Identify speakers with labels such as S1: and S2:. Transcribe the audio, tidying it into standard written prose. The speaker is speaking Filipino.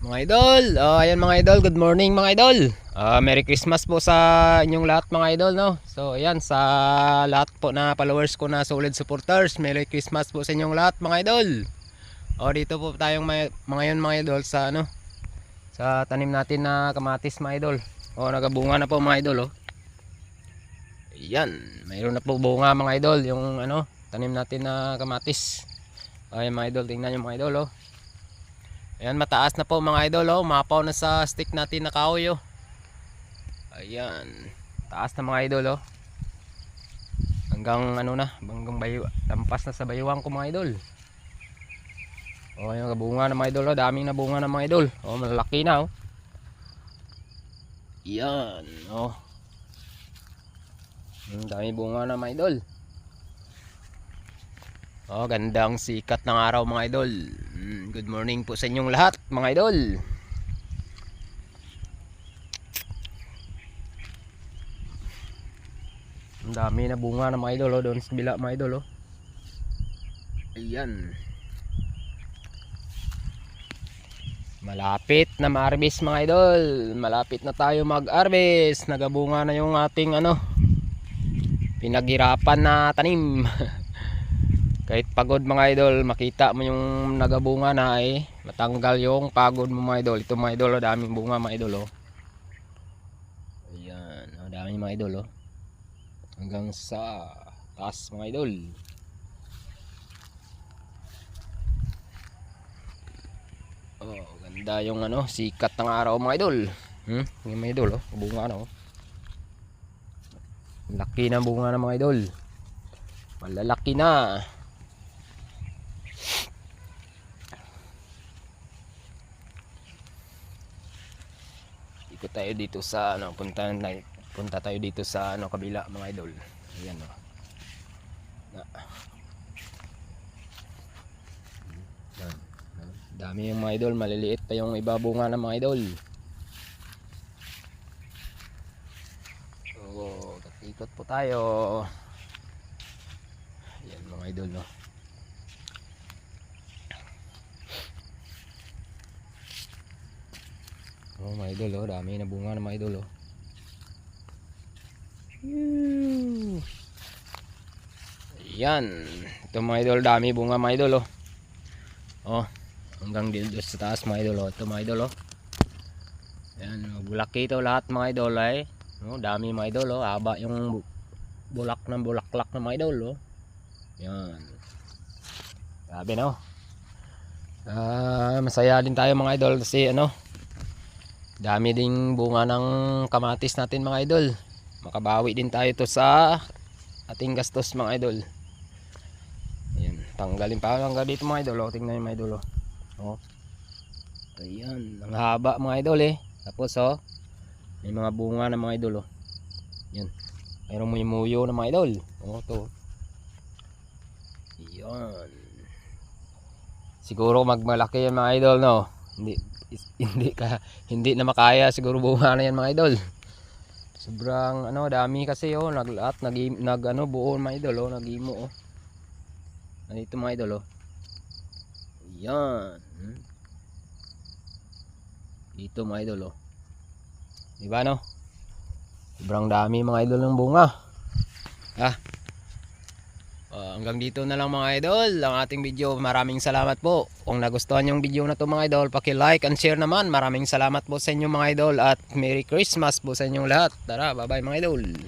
S1: Mga idol, ayan mga idol, good morning mga idol. Merry Christmas po sa inyong lahat mga idol, no. So ayan, sa lahat po na followers ko na solid supporters, Merry Christmas po sa inyong lahat mga idol. Dito po tayong ngayon mga idol sa sa tanim natin na kamatis mga idol. Nagabunga na po mga idol. Ayan, mayroon na po bunga mga idol yung tanim natin na kamatis. Ayan mga idol, tingnan niyo mga idol. Ayan, mataas na po mga idol, umapaw na sa stick natin na kahoy. Ayan, taas na mga idol. Hanggang hanggang lampas na sa bayuwang ko mga idol. Yung bunga na mga idol, daming nabunga na mga idol. Malalaki na. Ayan, daming bunga na mga idol. Gandang sikat ng araw mga idol. Good morning po sa inyong lahat mga idol. Ang dami na bunga ng mga idol doon sa bila mga idol. Ayan. Malapit na ma-harvest mga idol. Malapit na tayo mag-harvest. Nagabunga na yung ating pinaghirapan na tanim. Kahit pagod mga idol, makita mo yung nagabunga na matanggal yung pagod mo mga idol. Ito mga idol, daming bunga mga idol. Ayan, daming mga idol. Hanggang sa taas mga idol. Ganda yung sikat ng araw mga idol. Yung mga idol, bunga na. Laki na bunga na mga idol. Malalaki na. Tayo dito sa punta tayo dito sa kabila mga idol. Ayan dami yung mga idol, maliliit pa yung iba bunga ng mga idol. Ikot po tayo. Ayan mga idol, mga idol, dami na bunga ng mga idol. Ayan, ito mga idol, dami bunga mga idol. Hanggang dito sa taas mga idol. Ito mga idol. Ayan, bulaki ito lahat mga idol dami mga idol. Haba yung bulaklak ng mga idol. Ayan, grabe masaya din tayo mga idol kasi dami ding bunga ng kamatis natin mga idol. Makabawi din tayo to sa ating gastos mga idol. Ayan, tanggalin pa hanggang dito mga idol. Tingnan yung mga idol. Ayan, ang haba mga idol Tapos may mga bunga ng mga idol. Ayan, mayroong muyo ng mga idol. To. Ayan. Siguro magmalaki yan mga idol, hindi na makaya siguro bunga na yan mga idol. Sobrang dami kasi naglaat buo mga idol nagimo Nandito mga idol Ayan. Dito mga idol diba sobrang dami mga idol ng bunga. Hanggang dito na lang mga idol ang ating video. Maraming salamat po. Kung nagustuhan yung video na to mga idol, paki-like and share naman. Maraming salamat po sa inyo mga idol at Merry Christmas po sa inyong lahat. Tara, bye bye mga idol.